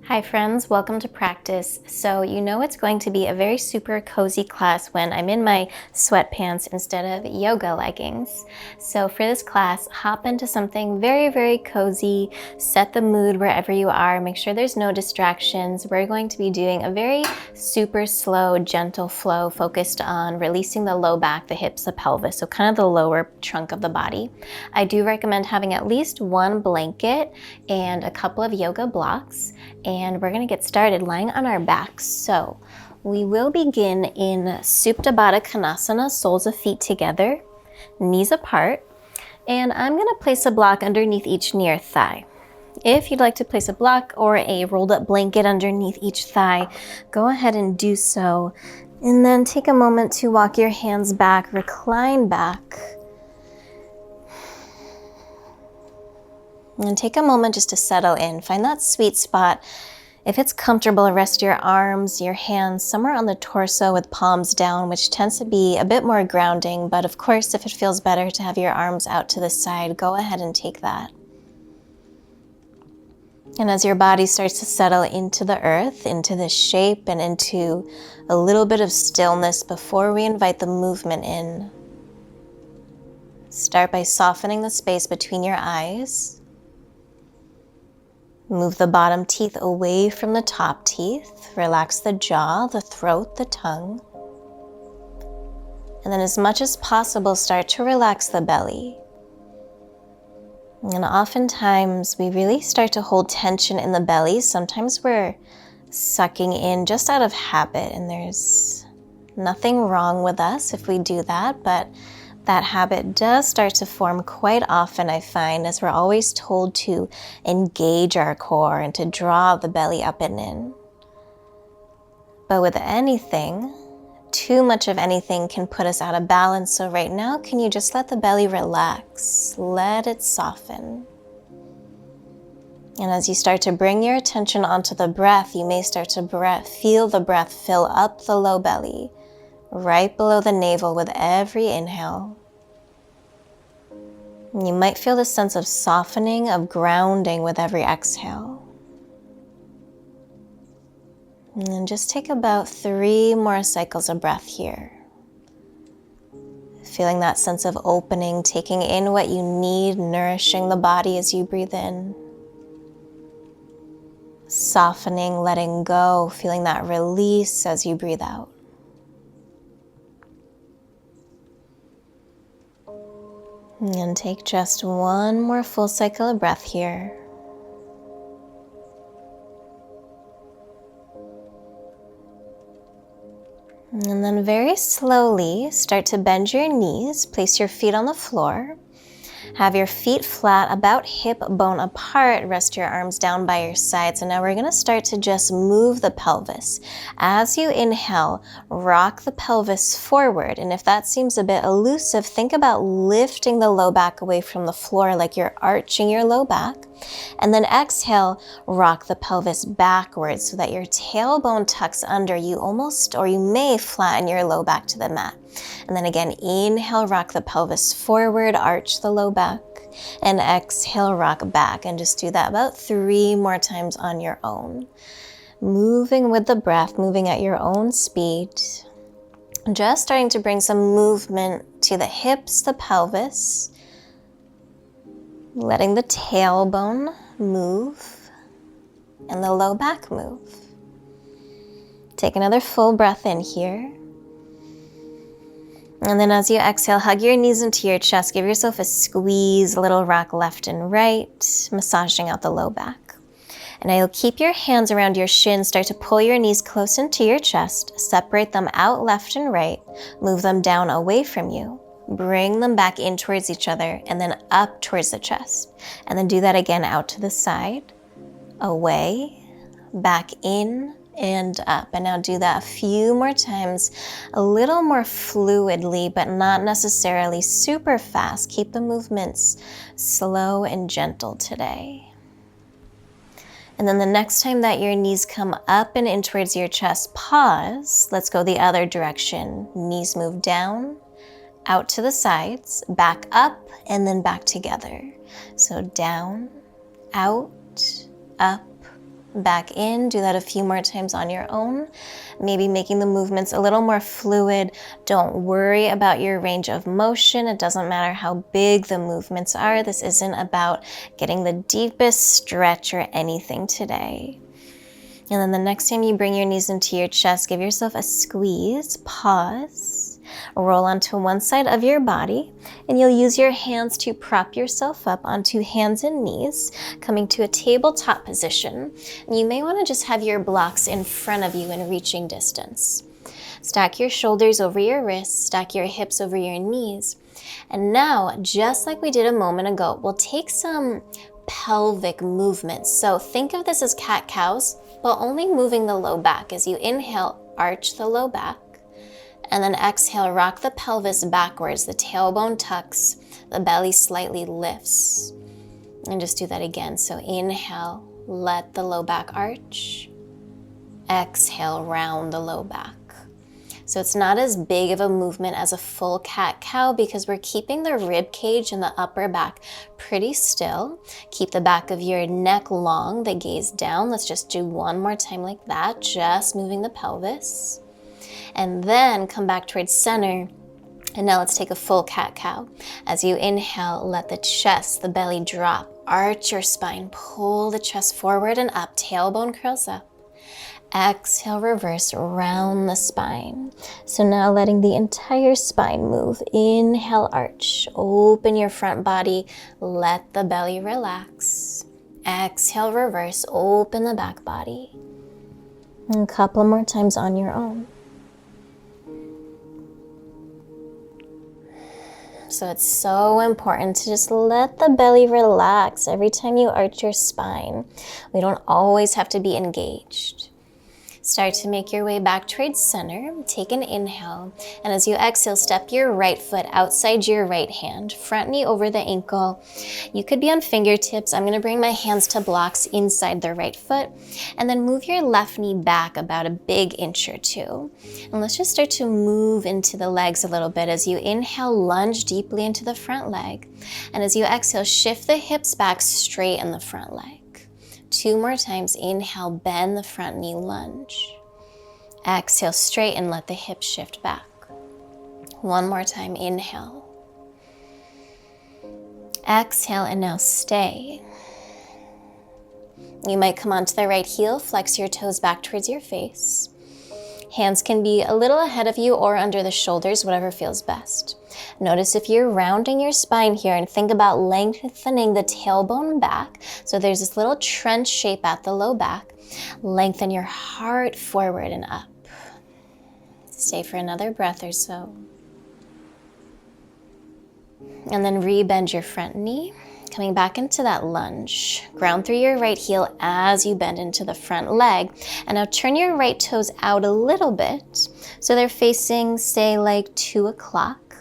Hi friends, welcome to practice. So you know it's going to be a very super cozy class when I'm in my sweatpants instead of yoga leggings. So for this class, hop into something very cozy, set the mood wherever you are, make sure there's no distractions. We're going to be doing a very super slow, gentle flow focused on releasing the low back, the hips, the pelvis, so kind of the lower trunk of the body. I do recommend having at least one blanket and a couple of yoga blocks. And we're gonna get started lying on our backs. So we will begin in Supta Baddha Konasana, soles of feet together, knees apart. And I'm gonna place a block underneath each knee or thigh. If you'd like to place a block or a rolled up blanket underneath each thigh, go ahead and do so. And then take a moment to walk your hands back, recline back. And take a moment just to settle in. Find that sweet spot. If it's comfortable, rest your arms, your hands somewhere on the torso with palms down, which tends to be a bit more grounding. But of course, if it feels better to have your arms out to the side, go ahead and take that. And as your body starts to settle into the earth, into the shape, and into a little bit of stillness before we invite the movement in, start by softening the space between your eyes. Move the bottom teeth away from the top teeth. Relax the jaw, the throat, the tongue. And then as much as possible, start to relax the belly. And oftentimes we really start to hold tension in the belly. Sometimes we're sucking in just out of habit, and there's nothing wrong with us if we do that, but that habit does start to form quite often, I find, as we're always told to engage our core and to draw the belly up and in. But with anything, too much of anything can put us out of balance. So right now, can you just let the belly relax? Let it soften. And as you start to bring your attention onto the breath, you may start to feel the breath fill up the low belly, right below the navel with every inhale. And you might feel this sense of softening, of grounding with every exhale. And then just take about 3 more cycles of breath here. Feeling that sense of opening, taking in what you need, nourishing the body as you breathe in. Softening, letting go, feeling that release as you breathe out. And take just 1 more full cycle of breath here. And then very slowly start to bend your knees, place your feet on the floor. Have your feet flat, about hip bone apart. Rest your arms down by your side. So now we're going to start to just move the pelvis. As you inhale, rock the pelvis forward. And if that seems a bit elusive, think about lifting the low back away from the floor like you're arching your low back. And then exhale, rock the pelvis backwards so that your tailbone tucks under. You may flatten your low back to the mat. And then again, inhale, rock the pelvis forward, arch the low back, and exhale, rock back. And just do that about 3 more times on your own. Moving with the breath, moving at your own speed. Just starting to bring some movement to the hips, the pelvis. Letting the tailbone move and the low back move. Take another full breath in here. And then as you exhale, hug your knees into your chest. Give yourself a squeeze, a little rock left and right, massaging out the low back. And now you'll keep your hands around your shins. Start to pull your knees close into your chest. Separate them out left and right. Move them down away from you. Bring them back in towards each other and then up towards the chest. And then do that again out to the side, away, back in, and up. And now do that a few more times, a little more fluidly, but not necessarily super fast. Keep the movements slow and gentle today. And then the next time that your knees come up and in towards your chest, pause. Let's go the other direction. Knees move down, out to the sides, back up, and then back together. So down, out, up, back in. Do that a few more times on your own, maybe making the movements a little more fluid. Don't worry about your range of motion. It doesn't matter how big the movements are. This isn't about getting the deepest stretch or anything today. And then the next time you bring your knees into your chest, give yourself a squeeze, pause, roll onto one side of your body, and you'll use your hands to prop yourself up onto hands and knees, coming to a tabletop position. And you may want to just have your blocks in front of you in reaching distance. Stack your shoulders over your wrists, stack your hips over your knees. And now, just like we did a moment ago, we'll take some pelvic movements. So think of this as cat-cows, but only moving the low back. As you inhale, arch the low back, and then exhale, rock the pelvis backwards. The tailbone tucks, the belly slightly lifts. And just do that again. So inhale, let the low back arch. Exhale, round the low back. So it's not as big of a movement as a full cat-cow because we're keeping the rib cage and the upper back pretty still. Keep the back of your neck long, the gaze down. Let's just do one more time like that, just moving the pelvis. And then come back towards center. And now let's take a full cat-cow. As you inhale, let the chest, the belly drop. Arch your spine, pull the chest forward and up, tailbone curls up. Exhale, reverse, round the spine. So now letting the entire spine move. Inhale, arch, open your front body, let the belly relax. Exhale, reverse, open the back body. And a couple more times on your own. So it's so important to just let the belly relax every time you arch your spine. We don't always have to be engaged. Start to make your way back towards center. Take an inhale. And as you exhale, step your right foot outside your right hand. Front knee over the ankle. You could be on fingertips. I'm going to bring my hands to blocks inside the right foot. And then move your left knee back about a big inch or two. And let's just start to move into the legs a little bit. As you inhale, lunge deeply into the front leg. And as you exhale, shift the hips back, straighten the front leg. 2 more times. Inhale, bend the front knee, lunge. Exhale, straighten, let the hips shift back. 1 more time. Inhale. Exhale, and now stay. You might come onto the right heel, flex your toes back towards your face. Hands can be a little ahead of you or under the shoulders, whatever feels best. Notice if you're rounding your spine here and think about lengthening the tailbone back. So there's this little trench shape at the low back. Lengthen your heart forward and up. Stay for another breath or so. And then rebend your front knee. Coming back into that lunge. Ground through your right heel as you bend into the front leg. And now turn your right toes out a little bit. So they're facing, say, like 2 o'clock.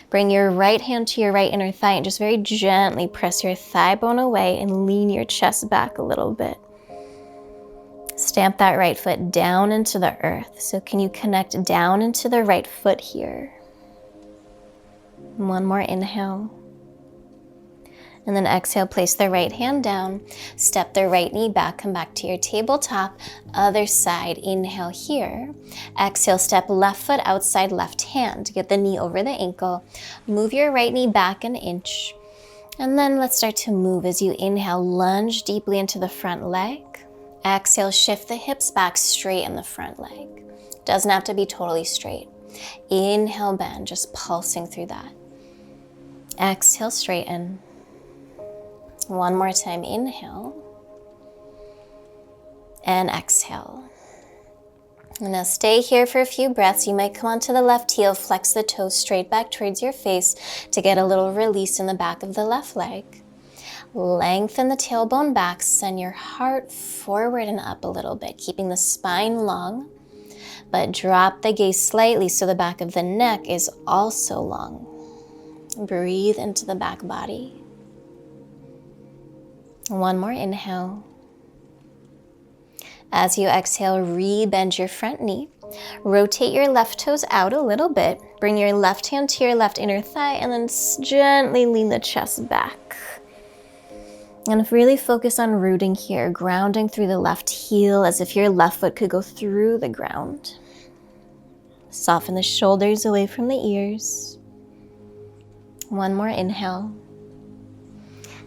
Bring your right hand to your right inner thigh and just very gently press your thigh bone away and lean your chest back a little bit. Stamp that right foot down into the earth. So can you connect down into the right foot here? 1 more inhale. And then exhale, place the right hand down, step the right knee back, come back to your tabletop, other side, inhale here. Exhale, step left foot outside left hand, get the knee over the ankle, move your right knee back an inch. And then let's start to move as you inhale, lunge deeply into the front leg. Exhale, shift the hips back, straighten the front leg. Doesn't have to be totally straight. Inhale, bend, just pulsing through that. Exhale, straighten. 1 more time, inhale, and exhale. And now stay here for a few breaths. You might come onto the left heel, flex the toes straight back towards your face to get a little release in the back of the left leg. Lengthen the tailbone back, send your heart forward and up a little bit, keeping the spine long, but drop the gaze slightly so the back of the neck is also long. Breathe into the back body. 1 more inhale. As you exhale, re-bend your front knee. Rotate your left toes out a little bit. Bring your left hand to your left inner thigh and then gently lean the chest back. And really focus on rooting here, grounding through the left heel as if your left foot could go through the ground. Soften the shoulders away from the ears. One more inhale.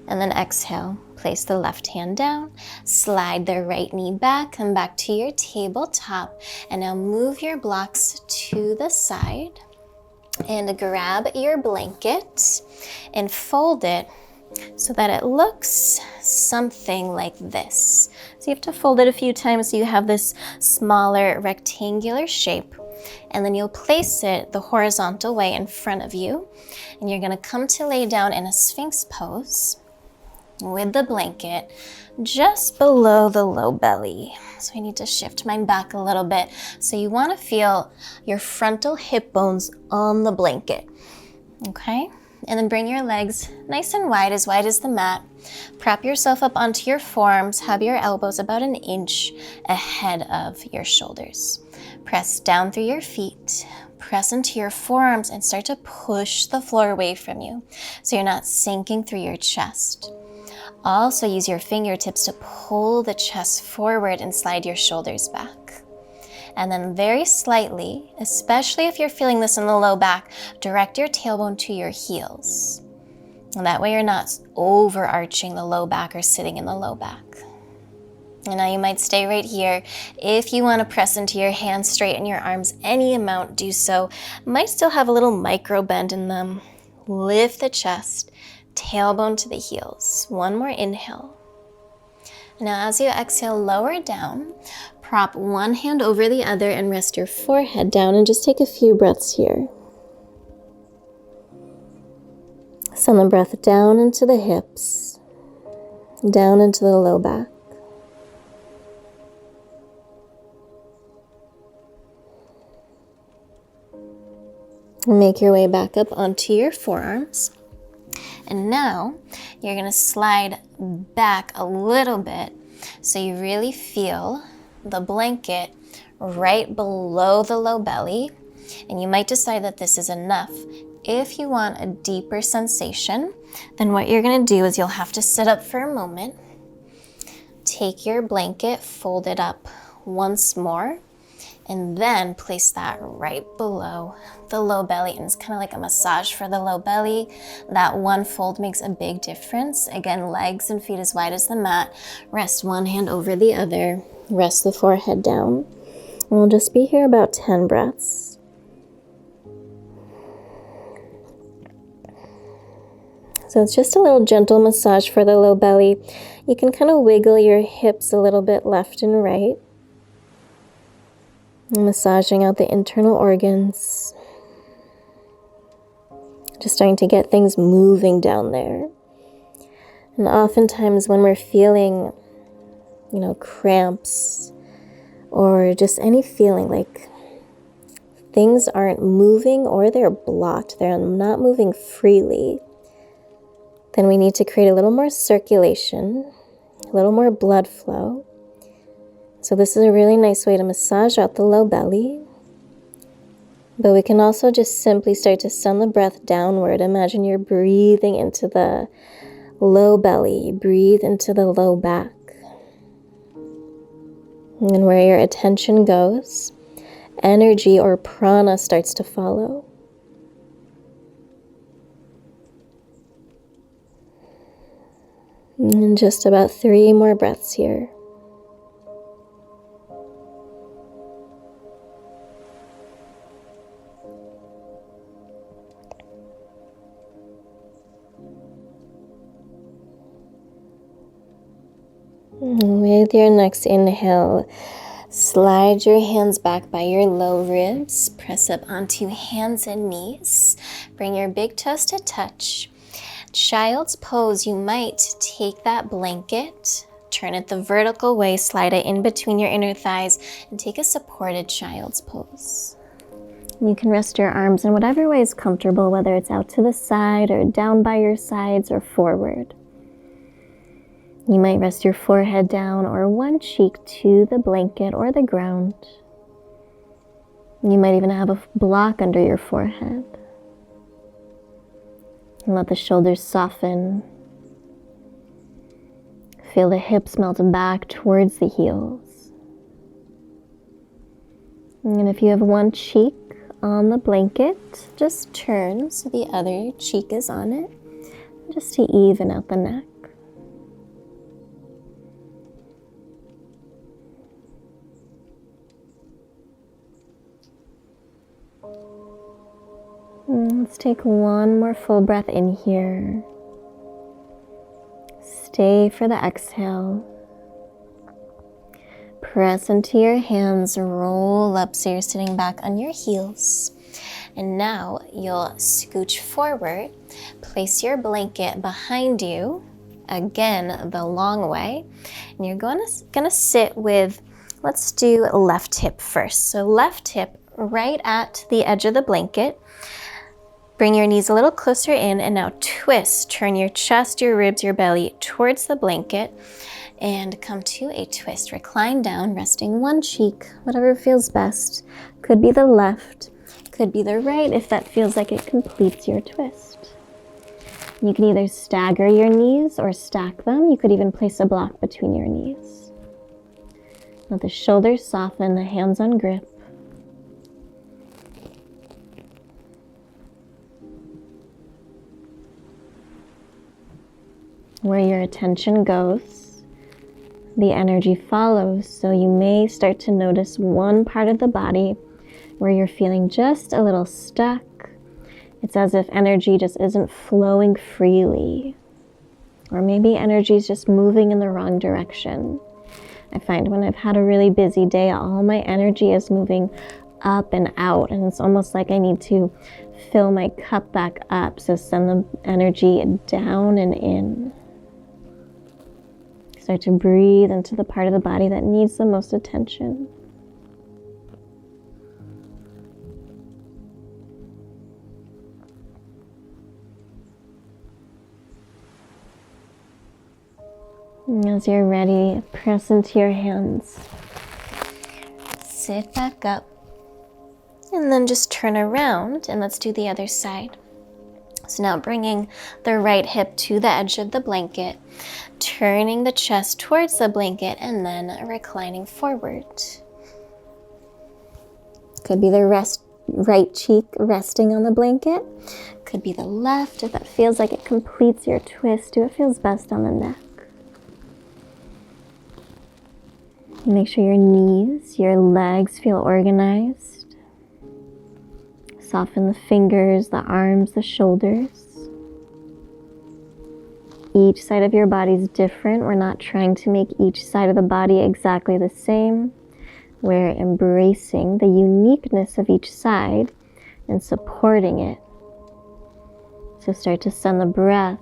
And then exhale. Place the left hand down, slide the right knee back, come back to your tabletop, and now move your blocks to the side and grab your blanket and fold it so that it looks something like this. So you have to fold it a few times so you have this smaller rectangular shape, and then you'll place it the horizontal way in front of you, and you're gonna come to lay down in a Sphinx pose with the blanket just below the low belly. So I need to shift mine back a little bit. So you want to feel your frontal hip bones on the blanket, okay? And then bring your legs nice and wide as the mat. Prop yourself up onto your forearms, have your elbows about an inch ahead of your shoulders. Press down through your feet, press into your forearms and start to push the floor away from you so you're not sinking through your chest. Also use your fingertips to pull the chest forward and slide your shoulders back. And then very slightly, especially if you're feeling this in the low back, direct your tailbone to your heels. And that way you're not overarching the low back or sitting in the low back. And now you might stay right here. If you want to press into your hands, straighten your arms any amount, do so. Might still have a little micro bend in them. Lift the chest. Tailbone to the heels. One more inhale. Now as you exhale, lower down, prop one hand over the other and rest your forehead down and just take a few breaths here. Send the breath down into the hips, down into the low back. Make your way back up onto your forearms. And now you're gonna slide back a little bit so you really feel the blanket right below the low belly. And you might decide that this is enough. If you want a deeper sensation, then what you're gonna do is you'll have to sit up for a moment, take your blanket, fold it up once more, and then place that right below the low belly. And it's kind of like a massage for the low belly. That one fold makes a big difference. Again, legs and feet as wide as the mat. Rest one hand over the other. Rest the forehead down. And we'll just be here about 10 breaths. So it's just a little gentle massage for the low belly. You can kind of wiggle your hips a little bit left and right. Massaging out the internal organs. Just starting to get things moving down there. And oftentimes when we're feeling, cramps or just any feeling like things aren't moving or they're blocked, they're not moving freely, then we need to create a little more circulation, a little more blood flow. So this is a really nice way to massage out the low belly. But we can also just simply start to send the breath downward. Imagine you're breathing into the low belly. Breathe into the low back. And where your attention goes, energy or prana starts to follow. And just about 3 more breaths here. With your next inhale, slide your hands back by your low ribs. Press up onto hands and knees. Bring your big toes to touch. Child's pose, you might take that blanket, turn it the vertical way, slide it in between your inner thighs, and take a supported child's pose. You can rest your arms in whatever way is comfortable, whether it's out to the side or down by your sides or forward. You might rest your forehead down or one cheek to the blanket or the ground. You might even have a block under your forehead. And let the shoulders soften. Feel the hips melt back towards the heels. And if you have one cheek on the blanket, just turn so the other cheek is on it, just to even out the neck. Let's take one more full breath in here. Stay for the exhale. Press into your hands, roll up so you're sitting back on your heels. And now you'll scooch forward, place your blanket behind you, again the long way, and you're gonna sit with, let's do left hip first. So left hip right at the edge of the blanket. Bring your knees a little closer in and now twist. Turn your chest, your ribs, your belly towards the blanket and come to a twist. Recline down, resting one cheek, whatever feels best. Could be the left, could be the right if that feels like it completes your twist. You can either stagger your knees or stack them. You could even place a block between your knees. Let the shoulders soften, the hands on grip. Where your attention goes, the energy follows. So you may start to notice one part of the body where you're feeling just a little stuck. It's as if energy just isn't flowing freely. Or maybe energy is just moving in the wrong direction. I find when I've had a really busy day, all my energy is moving up and out, and it's almost like I need to fill my cup back up. So send the energy down and in. Start to breathe into the part of the body that needs the most attention. And as you're ready, press into your hands. Sit back up. And then just turn around and let's do the other side. So now bringing the right hip to the edge of the blanket, turning the chest towards the blanket and then reclining forward. Could be the right cheek resting on the blanket. Could be the left if that feels like it completes your twist. Do what feels best on the neck. Make sure your knees, your legs feel organized. Soften the fingers, the arms, the shoulders. Each side of your body is different. We're not trying to make each side of the body exactly the same. We're embracing the uniqueness of each side and supporting it. So start to send the breath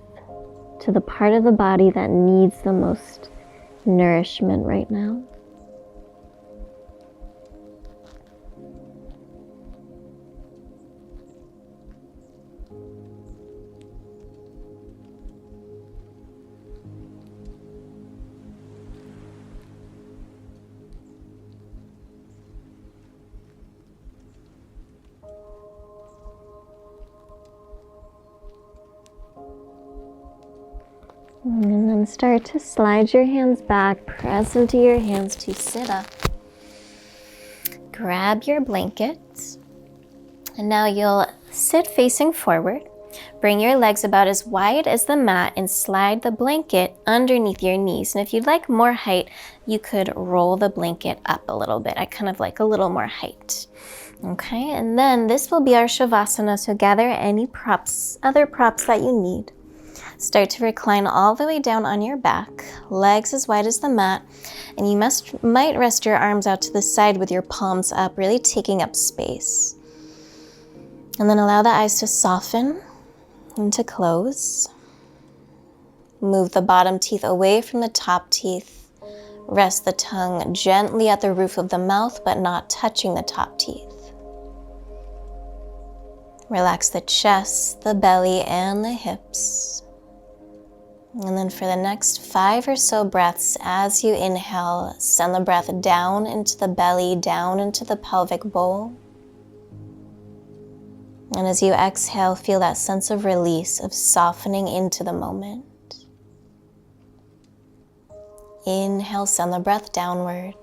to the part of the body that needs the most nourishment right now. And then start to slide your hands back, press into your hands to sit up. Grab your blankets, and now you'll sit facing forward. Bring your legs about as wide as the mat and slide the blanket underneath your knees. And if you'd like more height, you could roll the blanket up a little bit. I kind of like a little more height. Okay, and then this will be our Shavasana, so gather any props, other props that you need. Start to recline all the way down on your back, legs as wide as the mat, and you might rest your arms out to the side with your palms up, really taking up space. And then allow the eyes to soften and to close. Move the bottom teeth away from the top teeth. Rest the tongue gently at the roof of the mouth, but not touching the top teeth. Relax the chest, the belly, and the hips. And then for the next 5 or so breaths, as you inhale, send the breath down into the belly, down into the pelvic bowl. And as you exhale, feel that sense of release, of softening into the moment. Inhale, send the breath downward.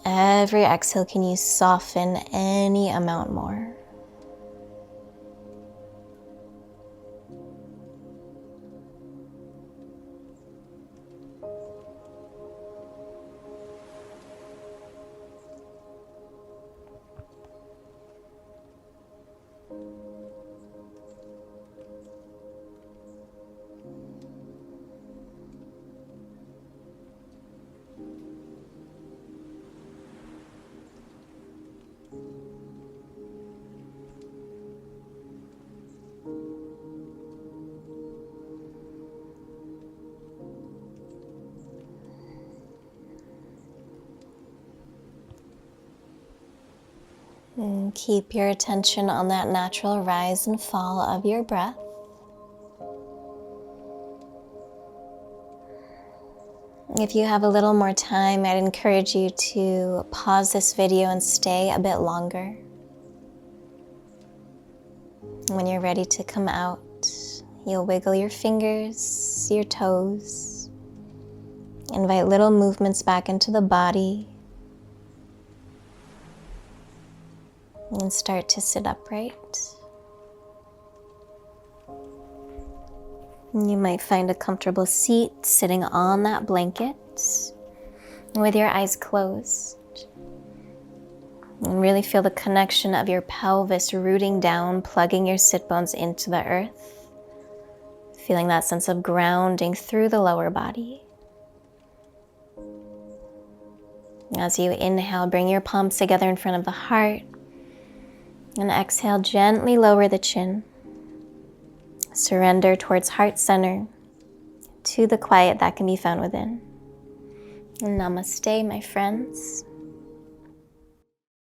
Every exhale, can you soften any amount more? And keep your attention on that natural rise and fall of your breath. If you have a little more time, I'd encourage you to pause this video and stay a bit longer. When you're ready to come out, you'll wiggle your fingers, your toes, invite little movements back into the body, and start to sit upright. You might find a comfortable seat sitting on that blanket with your eyes closed. And really feel the connection of your pelvis rooting down, plugging your sit bones into the earth. Feeling that sense of grounding through the lower body. As you inhale, bring your palms together in front of the heart. And exhale, gently lower the chin. Surrender towards heart center, to the quiet that can be found within. And namaste, my friends.